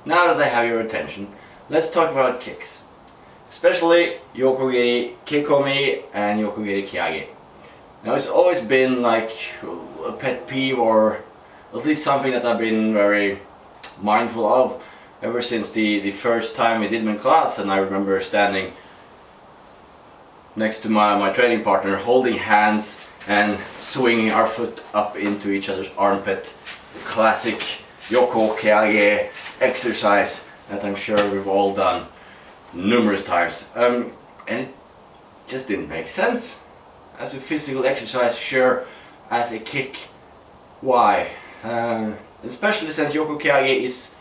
now that I have your attention, let's talk about kicks. Especially yoko geri, Kekomi and yoko geri Keage. Now it's always been like a pet peeve, or at least something that I've been very mindful of ever since the first time we did my class, and I remember standing next to my training partner, holding hands and swinging our foot up into each other's armpit. The classic yoko Keage exercise that I'm sure we've all done numerous times. And it just didn't make sense. As a physical exercise, sure. As a kick, why? Especially since yoko Keage is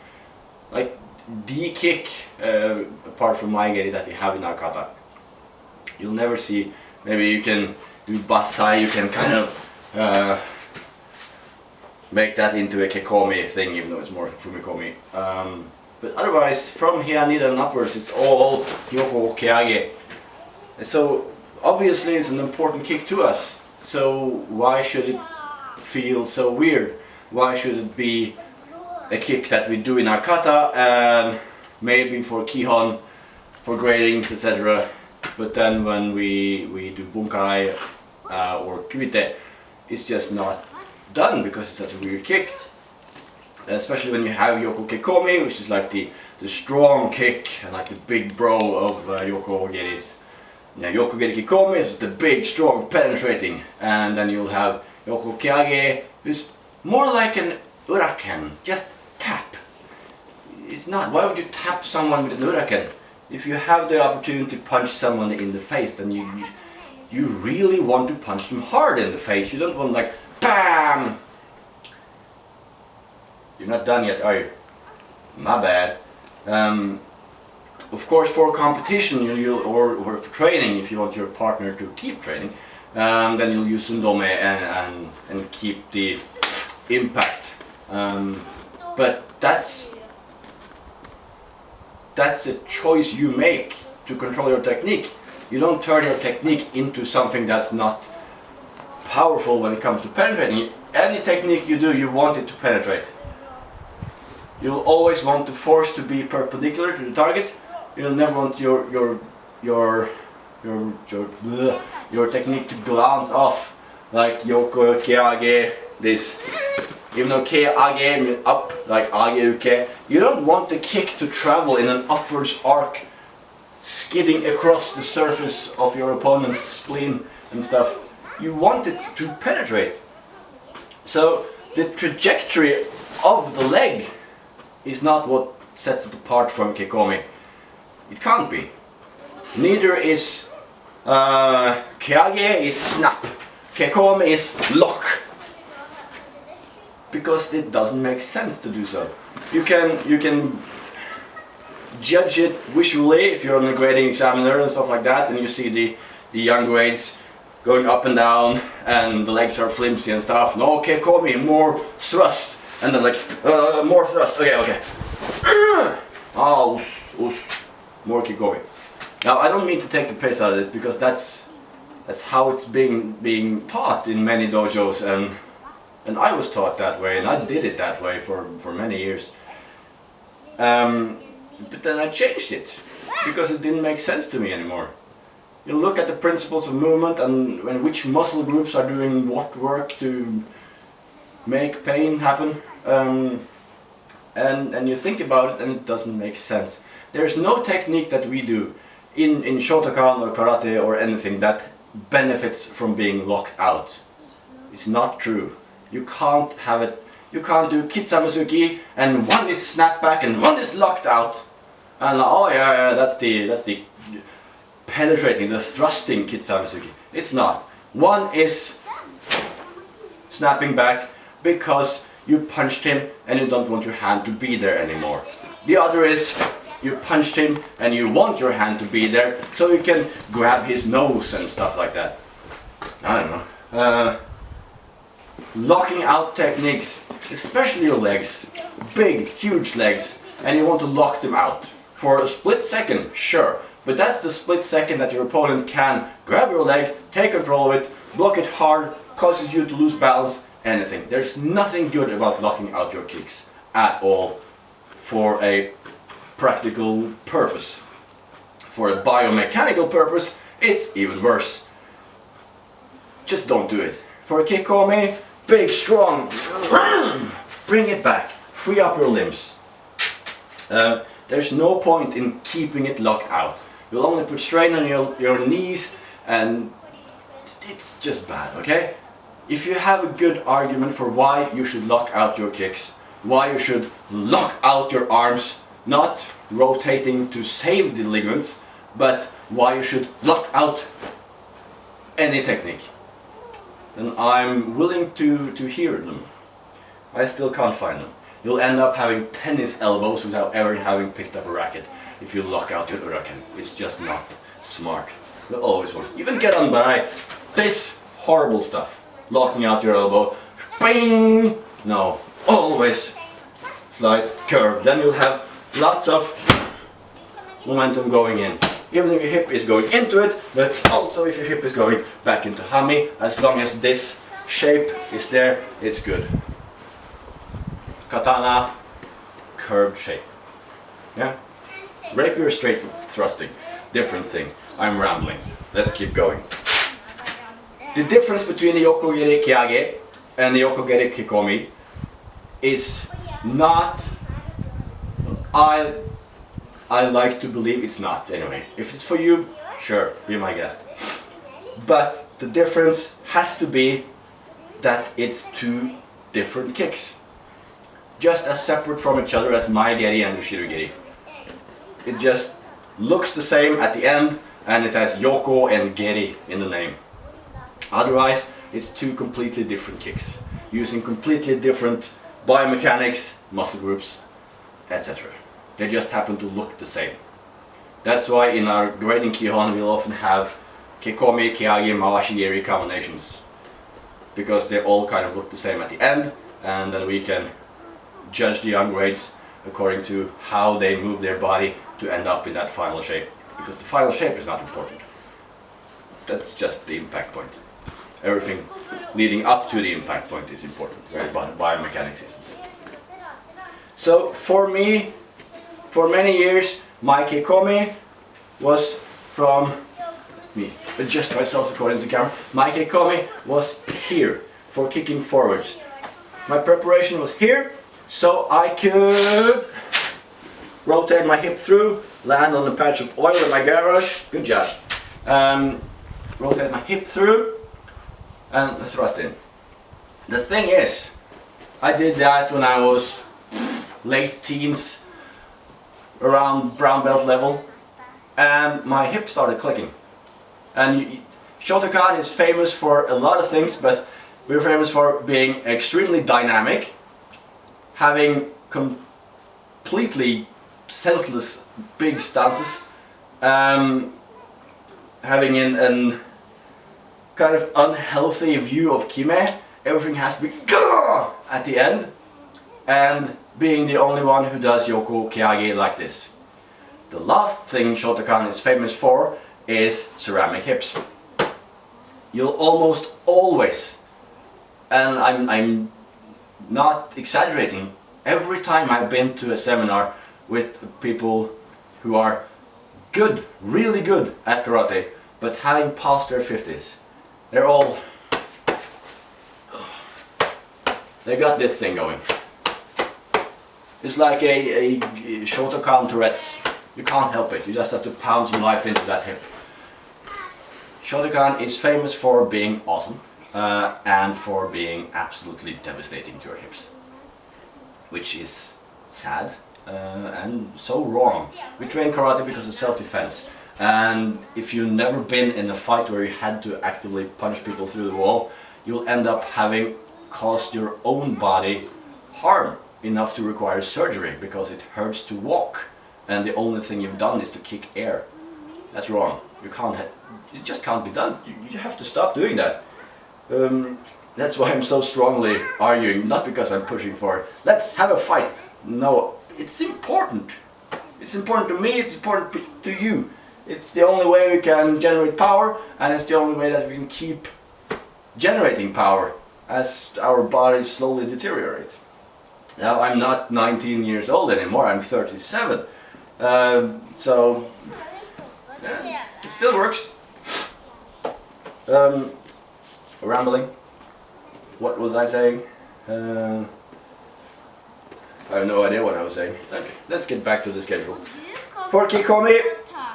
like the kick, apart from my geri, that we have in our kata. You'll never see, maybe you can do basai, you can kind of make that into a Kekomi thing, even though it's more Fumikomi. But otherwise, from here and upwards, it's all yoko Keage. So obviously it's an important kick to us. So why should it feel so weird? Why should it be a kick that we do in our kata and maybe for kihon, for gradings, etc. But then when we do bunkai or kubite, it's just not done because it's such a weird kick. Especially when you have yoko kekomi, which is like the strong kick and like the big bro of yoko geris. Yeah, yoko geri kekomi is the big, strong, penetrating, and then you'll have yoko keage, who's more like an uraken, just tap. It's not. Why would you tap someone with an uraken? If you have the opportunity to punch someone in the face, then you really want to punch them hard in the face. You don't want like BAM! You're not done yet, are you? My bad. Of course, for competition, or for training, if you want your partner to keep training, then you'll use sundome and keep the impact. But that's a choice you make to control your technique. You don't turn your technique into something that's not powerful when it comes to penetrating. Any technique you do, you want it to penetrate. You'll always want to force to be perpendicular to the target. You'll never want your technique to glance off, like yoko keage, this. Even though keage means up, like age uke, you don't want the kick to travel in an upwards arc, skidding across the surface of your opponent's spleen and stuff. You want it to penetrate. So the trajectory of the leg is not what sets it apart from Kekomi. It can't be. Neither is Keage is snap. Kekomi is lock. Because it doesn't make sense to do so. You can judge it visually if you're on a grading examiner and stuff like that, and you see the young grades going up and down and the legs are flimsy and stuff. No, Kekomi, more thrust. And then like, more thrust, okay. More Kekomi. Now I don't mean to take the piss out of it, because that's how it's being taught in many dojos, and I was taught that way, and I did it that way for many years. But then I changed it, because it didn't make sense to me anymore. You look at the principles of movement and which muscle groups are doing what work to make pain happen, and you think about it and it doesn't make sense. There is no technique that we do in Shotokan or karate or anything that benefits from being locked out. It's not true. You can't have it. You can't do kitsamusuki and one is snapback and one is locked out. And oh yeah, that's the penetrating, the thrusting kitsamusuki. It's not. One is snapping back because you punched him and you don't want your hand to be there anymore. The other is you punched him and you want your hand to be there so you can grab his nose and stuff like that. I don't know. Locking out techniques, especially your legs, big, huge legs, and you want to lock them out. For a split second, sure, but that's the split second that your opponent can grab your leg, take control of it, block it hard, causes you to lose balance, anything. There's nothing good about locking out your kicks at all for a practical purpose. For a biomechanical purpose, it's even worse. Just don't do it. For a Kekomi, big, strong, bring it back, free up your limbs. There's no point in keeping it locked out. You'll only put strain on your knees, and it's just bad, okay? If you have a good argument for why you should lock out your kicks, why you should lock out your arms, not rotating to save the ligaments, but why you should lock out any technique, then I'm willing to hear them. I still can't find them. You'll end up having tennis elbows without ever having picked up a racket if you lock out your uraken. It's just not smart. You'll always want to even get on by this horrible stuff. Locking out your elbow. Bing! No, always slight curve. Then you'll have lots of momentum going in. Even if your hip is going into it, but also if your hip is going back into hammy, as long as this shape is there, it's good. Katana, curved shape. Yeah? Rapier straight thrusting, different thing. I'm rambling. Let's keep going. The difference between the yoko geri Keage and the yoko geri Kekomi is not. I like to believe it's not anyway. If it's for you, sure, be my guest. But the difference has to be that it's two different kicks. Just as separate from each other as my geri and Ushiru geri. It just looks the same at the end, and it has yoko and geri in the name. Otherwise, it's two completely different kicks, using completely different biomechanics, muscle groups, etc. They just happen to look the same. That's why in our grading Kihon we'll often have Kekomi, Keage, Mawashi geri combinations, because they all kind of look the same at the end, and then we can judge the young grades according to how they move their body to end up in that final shape, because the final shape is not important. That's just the impact point. Everything leading up to the impact point is important, where biomechanics is. So for me, for many years, my Kekomi was from me. Adjust myself according to the camera. My Kekomi was here for kicking forwards. My preparation was here, so I could rotate my hip through, land on a patch of oil in my garage. Good job. Rotate my hip through and thrust in. The thing is, I did that when I was late teens, around brown belt level, and my hip started clicking. And Shotokan is famous for a lot of things, but we're famous for being extremely dynamic, having completely senseless big stances, having an kind of unhealthy view of kime. Everything has to be at the end, and being the only one who does yoko keage like this. The last thing Shotokan is famous for is ceramic hips. You'll almost always, and I'm not exaggerating, every time I've been to a seminar with people who are good, really good at karate, but having passed their 50s, they're all, they got this thing going. It's like a Shotokan Tourette's. You can't help it, you just have to pound some life into that hip. Shotokan is famous for being awesome and for being absolutely devastating to your hips, which is sad and so wrong. We train karate because of self-defense, and if you've never been in a fight where you had to actively punch people through the wall, you'll end up having caused your own body harm enough to require surgery because it hurts to walk, and the only thing you've done is to kick air. That's wrong. It just can't be done. You have to stop doing that. That's why I'm so strongly arguing, not because I'm pushing for let's have a fight. No, it's important. It's important to me, it's important to you. It's the only way we can generate power, and it's the only way that we can keep generating power as our bodies slowly deteriorate. Now I'm not 19 years old anymore, I'm 37. So yeah, it still works. Rambling. What was I saying? I have no idea what I was saying. Okay, let's get back to the schedule. For Kekomi,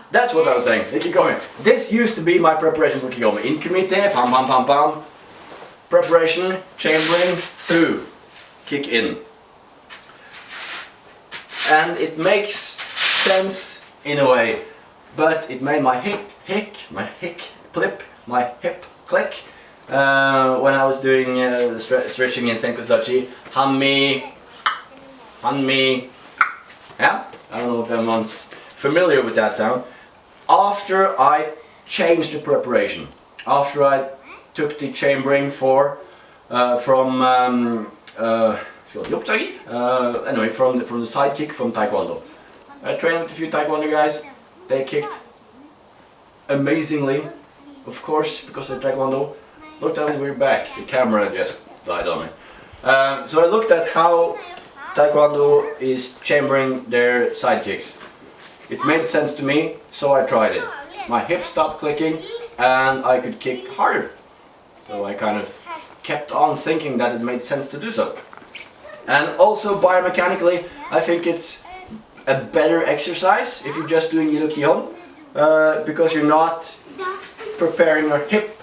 that's what I was saying. The Kekomi. This used to be my preparation for Kekomi. In kumite, pam pam pam pam. Preparation, chambering, through, kick in. And it makes sense in a way, but it made my hip click when I was doing stretching in Senkusachi. Hanmi. Yeah, I don't know if anyone's familiar with that sound. After I changed the preparation, after I took the chambering from anyway, from the side kick from Taekwondo. I trained with a few Taekwondo guys. They kicked amazingly, of course, because they're Taekwondo. Looked at it, we're back. The camera just died on me. So I looked at how Taekwondo is chambering their side kicks. It made sense to me, so I tried it. My hips stopped clicking and I could kick harder. So I kind of kept on thinking that it made sense to do so. And also biomechanically, I think it's a better exercise if you're just doing Irokihon, because you're not preparing your hip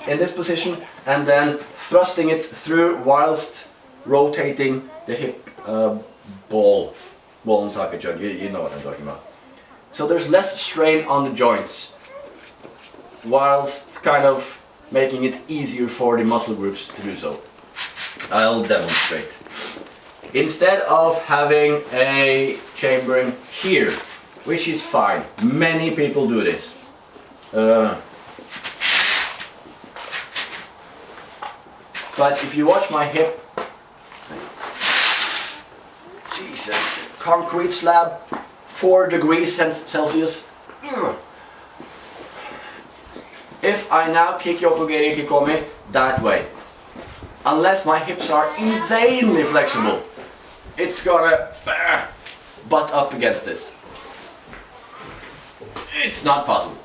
in this position and then thrusting it through whilst rotating the hip ball and socket joint. You know what I'm talking about. So there's less strain on the joints, whilst kind of making it easier for the muscle groups to do so. I'll demonstrate. Instead of having a chambering here, which is fine, many people do this. But if you watch my hip, Jesus, concrete slab, 4 degrees Celsius. If I now kick yoko, geri, kekomi that way, unless my hips are insanely flexible, it's gonna butt up against this. It's not possible.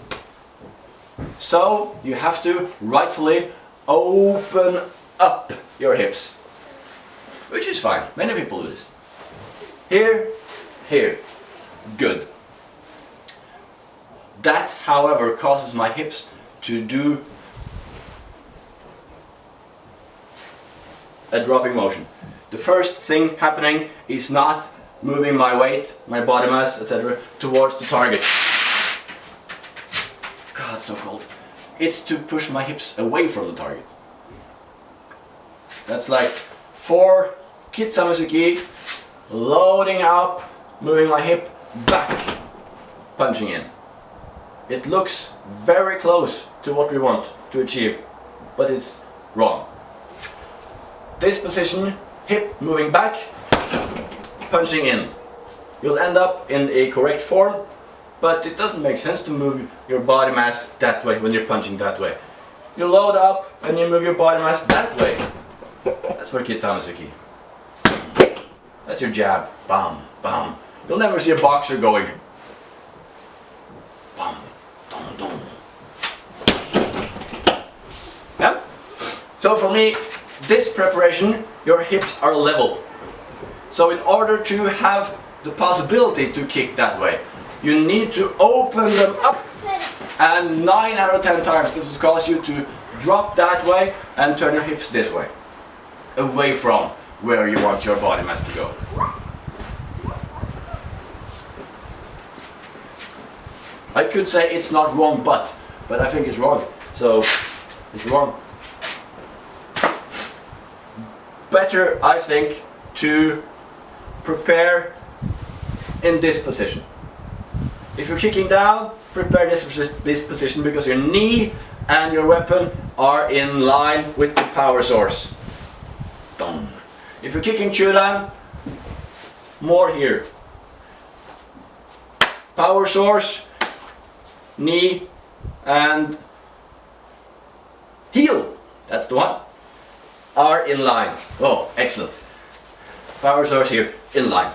So you have to rightfully open up your hips, which is fine. Many people do this. Here, here, good. That, however, causes my hips to do a dropping motion. The first thing happening is not moving my weight, my body mass, etc. towards the target. God, it's so cold. It's to push my hips away from the target. That's like 4 Kitsamesuki, loading up, moving my hip back, punching in. It looks very close to what we want to achieve, but it's wrong. This position, hip moving back, punching in. You'll end up in a correct form, but it doesn't make sense to move your body mass that way when you're punching that way. You load up and you move your body mass that way. That's for Kitsamesuki. That's your jab. Bam, bam. You'll never see a boxer going bam, dum, dum. Yeah? So for me, this preparation, your hips are level. So in order to have the possibility to kick that way, you need to open them up, and 9 out of 10 times this will cause you to drop that way and turn your hips this way, away from where you want your body mass to go. I could say it's not wrong, but I think it's wrong. So it's wrong. Better, I think, to prepare in this position. If you're kicking down, prepare this position, because your knee and your weapon are in line with the power source. Dong. If you're kicking chudan, more here. Power source, knee and heel, that's the one, are in line. Oh, excellent. power source here, in line.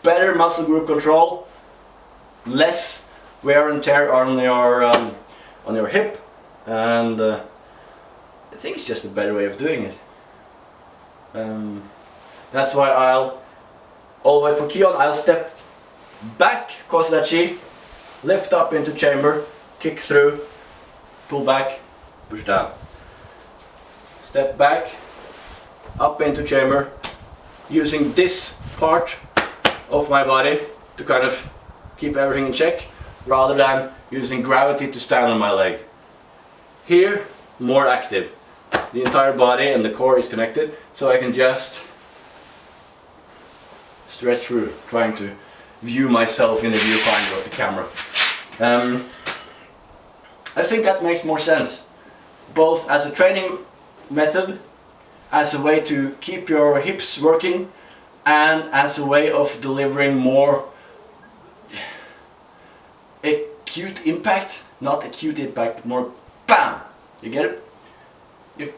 Better muscle group control, less wear and tear on your hip, and I think it's just a better way of doing it. That's why all the way for Keon, I'll step back, kosachi, lift up into chamber, kick through, pull back, push down. Step back, up into chamber, using this part of my body to kind of keep everything in check, rather than using gravity to stand on my leg. Here, more active. The entire body and the core is connected, so I can just stretch through, trying to view myself in the viewfinder of the camera. I think that makes more sense, both as a training method, as a way to keep your hips working, and as a way of delivering more acute impact, not acute impact, but more BAM! You get it?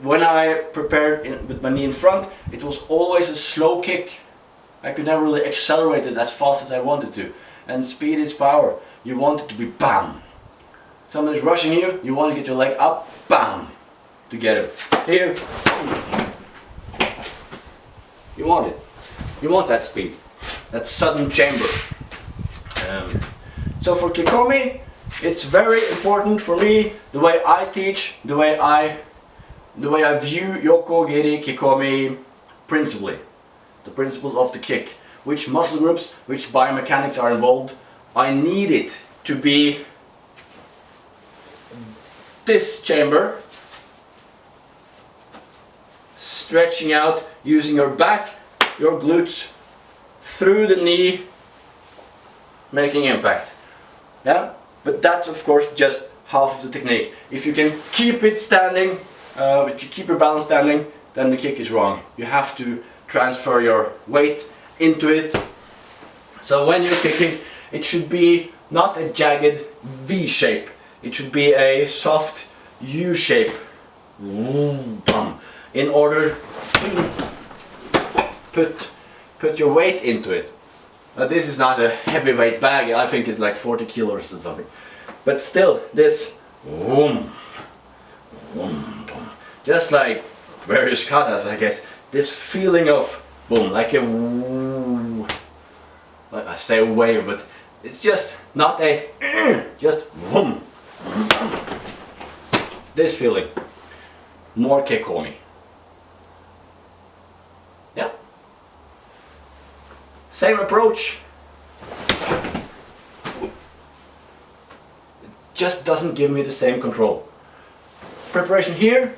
When I prepared with my knee in front, it was always a slow kick. I could never really accelerate it as fast as I wanted to. And speed is power. You want it to be BAM! Someone is rushing you, you want to get your leg up, BAM! To get it. Here, you want it. You want that speed, that sudden chamber. So for Kekomi, it's very important for me, the way I teach, the way I view yoko, geri, Kekomi principally. The principles of the kick. Which muscle groups, which biomechanics are involved. I need it to be this chamber, stretching out, using your back, your glutes, through the knee, making impact. Yeah, but that's of course just half of the technique. If you can keep it standing, if you keep your balance standing, then the kick is wrong. You have to transfer your weight into it. So when you're kicking, it should be not a jagged V shape. It should be a soft U shape. In order to put your weight into it. Now this is not a heavyweight bag. I think it's like 40 kilos or something. But still, this just like various katas, I guess. This feeling of boom, like a I say wave, but it's just not a just boom. This feeling, more Kekomi. Yeah. Same approach. It just doesn't give me the same control. Preparation here.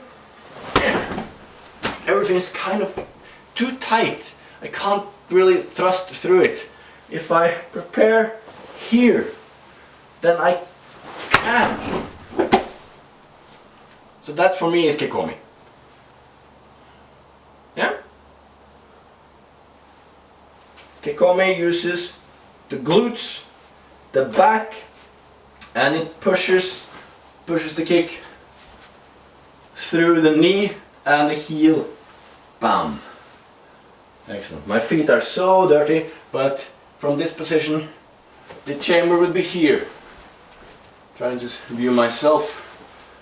Everything is kind of too tight. I can't really thrust through it. If I prepare here, then I can. So that for me is Kekomi. Yeah? Kekomi uses the glutes, the back, and it pushes the kick through the knee and the heel. Bam! Excellent. My feet are so dirty, but from this position, the chamber would be here. Trying to just view myself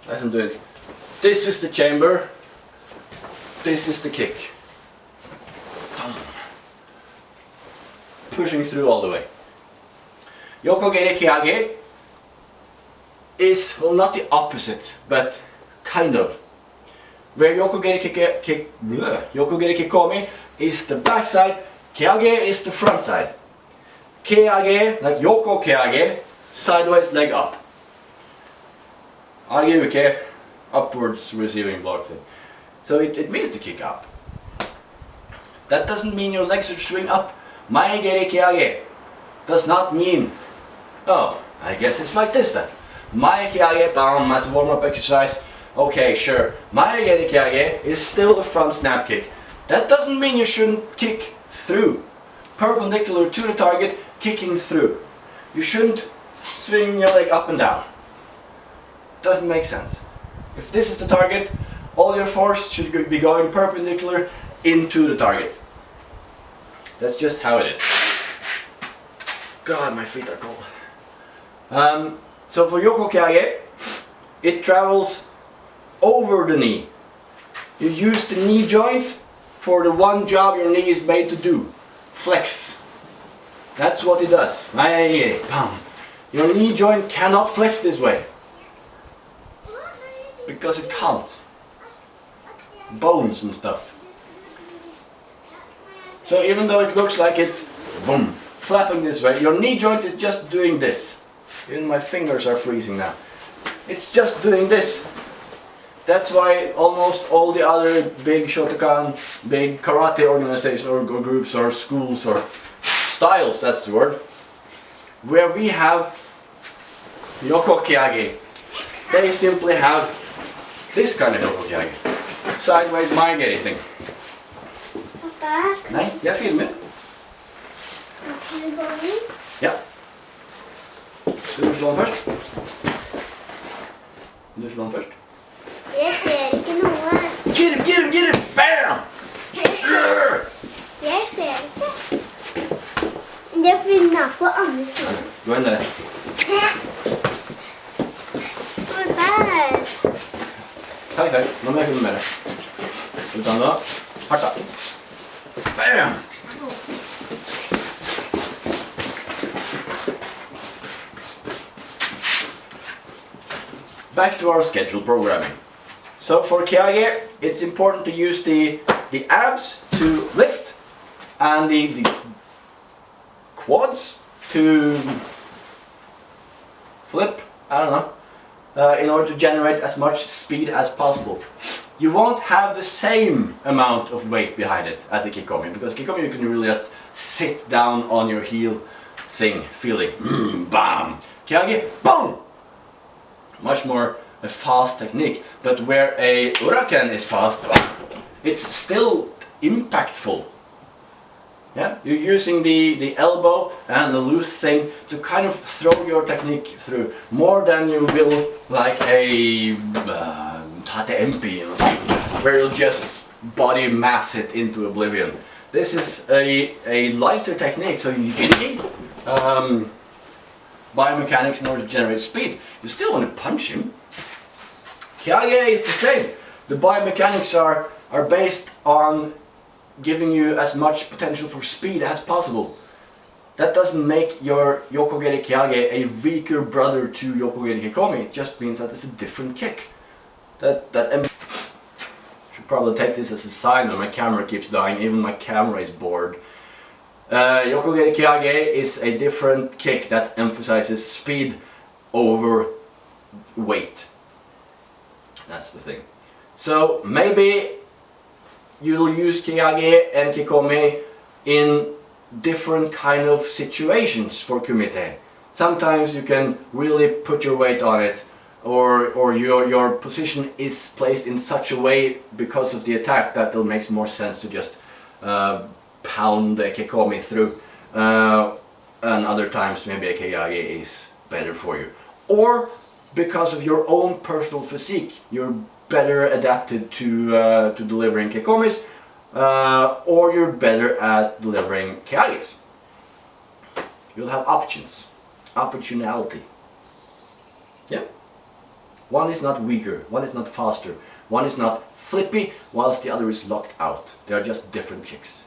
as I'm doing it. This is the chamber. This is the kick. Pushing through all the way. Yoko, geri, keage is, well, not the opposite, but kind of. Where yoko, geri, kekomi is the back side, keage is the front side. Keage, like yoko keage, sideways leg up. Age uke, upwards receiving block thing. So it means to kick up. That doesn't mean your legs are swing up. Mae geri keage does not mean, oh, I guess it's like this then. Mae keage, bam, as a warm-up exercise. Okay, sure. Mae geri keage is still a front snap kick. That doesn't mean you shouldn't kick through. Perpendicular to the target, kicking through. You shouldn't swing your leg up and down. Doesn't make sense. If this is the target, all your force should be going perpendicular into the target. That's just how it is. God, my feet are cold. So for yoko keage, it travels over the knee. You use the knee joint for the one job your knee is made to do. Flex. That's what it does. Your knee joint cannot flex this way. Because it can't. Bones and stuff. So even though it looks like it's boom, flapping this way, your knee joint is just doing this. Even my fingers are freezing now. It's just doing this. That's why almost all the other big Shotokan, big karate organizations or groups or schools or styles, that's the word, where we have yoko keage, they simply have this kind of yoko keage. Sideways my geri thing. Pappa? Nej, jag filmar. Ja. Ska du slå den först? Du slår den först. Jag ser inte något. Get him! Bam! Jag ser inte. Jag finner på andra sidan. Gå in där. Och där. Tack. Nu må jag filma med det. Utan då, harta. Bam! Back to our schedule programming. So for Keage, it's important to use the abs to lift and the quads to flip, I don't know, in order to generate as much speed as possible. You won't have the same amount of weight behind it as a Kekomi, because Kekomi you can really just sit down on your heel thing, feeling, bam. Keage, boom! Much more a fast technique, but where a uraken is fast, it's still impactful. Yeah, you're using the elbow and the loose thing to kind of throw your technique through more than you will like a tate MP, you know, where you'll just body mass it into oblivion. This is a lighter technique, so you need biomechanics in order to generate speed. You still want to punch him. Keage is the same. The biomechanics are based on giving you as much potential for speed as possible. That doesn't make your yoko geri keage a weaker brother to yoko geri kekomi. It just means that it's a different kick. Should probably take this as a sign when my camera keeps dying. Even my camera is bored. Yoko geri keage is a different kick that emphasizes speed over weight. That's the thing. So maybe you'll use Keage and Kekomi in different kind of situations for kumite. Sometimes you can really put your weight on it, or your position is placed in such a way because of the attack that it makes more sense to just pound the Kekomi through, and other times maybe a Keage is better for you. Or because of your own personal physique, you're better adapted to delivering Kekomis, or you're better at delivering Keages. You'll have options, optionality. Yeah. One is not weaker, one is not faster, one is not flippy, whilst the other is locked out. They are just different kicks.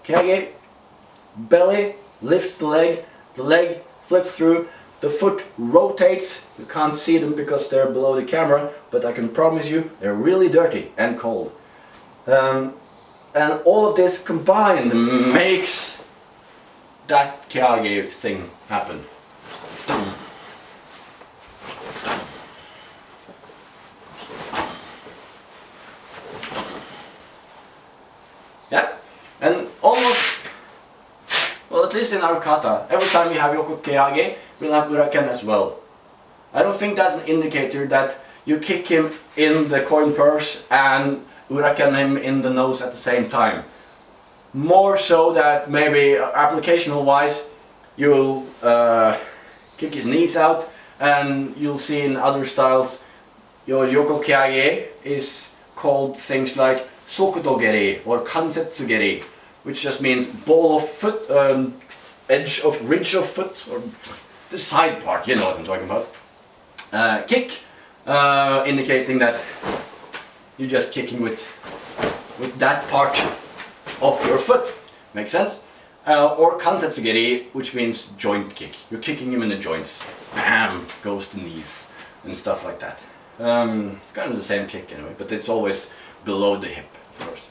Keage, belly lifts the leg flips through, the foot rotates. You can't see them because they're below the camera, but I can promise you they're really dirty and cold. And all of this combined makes that Keage thing happen. Yeah, and almost, well, at least in our kata, every time we have yoko keage, we'll have uraken as well. I don't think that's an indicator that you kick him in the coin purse and uraken him in the nose at the same time. More so that maybe applicational wise, you'll kick his knees out, And you'll see in other styles, your yoko keage is called things like sokuto geri or kansetsu geri, which just means ball of foot, edge of ridge of foot, or the side part, you know what I'm talking about. Kick, indicating that you're just kicking with that part of your foot. Makes sense? Or kansetsu geri, which means joint kick. You're kicking him in the joints. Bam! Goes the knees and stuff like that. It's kind of the same kick anyway, but it's always below the hip, of course.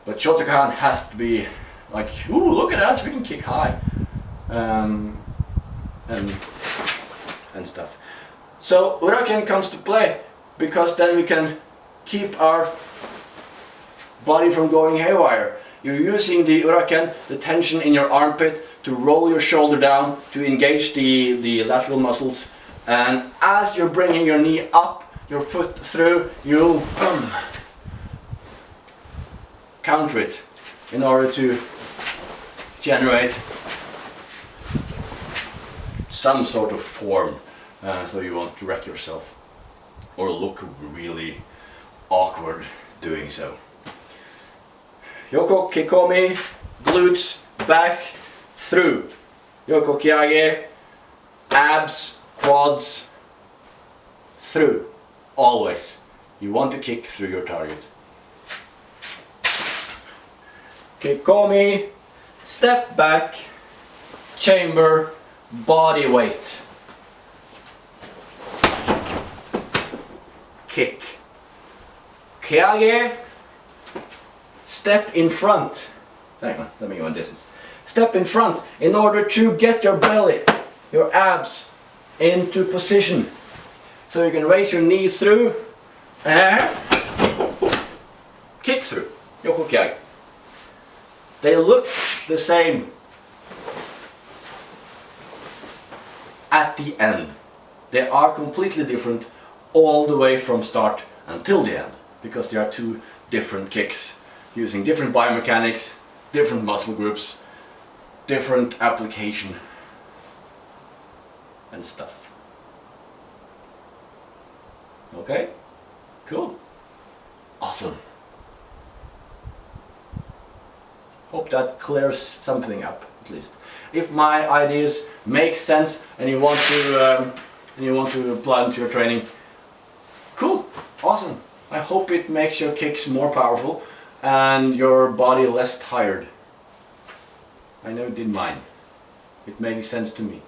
But Shotokan has to be like, ooh, look at us, we can kick high. And stuff. So Uraken comes to play, because then we can keep our body from going haywire. You're using the Uraken, the tension in your armpit, to roll your shoulder down, to engage the lateral muscles, and as you're bringing your knee up, your foot through, you counter it in order to generate some sort of form, so you won't wreck yourself or look really awkward doing so. Yoko Kekomi, glutes, back, through. Yoko Keage, abs, quads, through. Always. You want to kick through your target. Kekomi, step back, chamber, body weight. Kick. Keage, step in front. Hang on, let me go on distance. Step in front in order to get your belly, your abs into position. So you can raise your knee through and kick through. Yoko Keage. They look the same at the end. They are completely different all the way from start until the end, because there are two different kicks using different biomechanics, different muscle groups, different application and stuff. Okay? Cool. Awesome. Hope that clears something up, at least. If my ideas make sense and you want to apply them to your training, cool, awesome. I hope it makes your kicks more powerful and your body less tired. I know it did mine. It makes sense to me.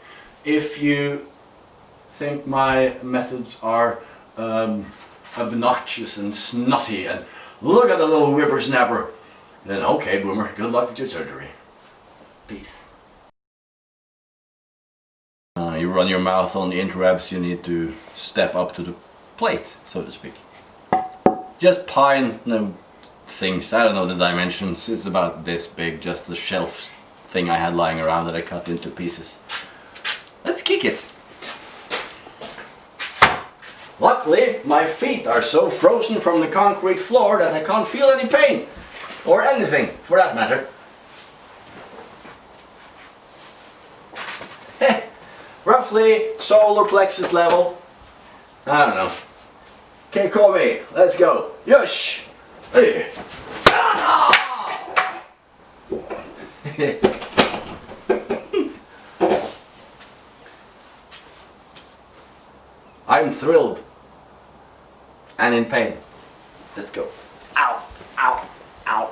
If you think my methods are obnoxious and snotty and look at the little whippersnapper, then okay, Boomer, good luck with your surgery. Peace. You run your mouth on the interwebs, you need to step up to the plate, so to speak. Just pine things, I don't know the dimensions, it's about this big, just the shelf thing I had lying around that I cut into pieces. Let's kick it. Luckily, my feet are so frozen from the concrete floor that I can't feel any pain. Or anything, for that matter. Roughly solar plexus level. I don't know. Kekomi, let's go. Yosh! I'm thrilled and in pain. Let's go. Ow, ow, ow.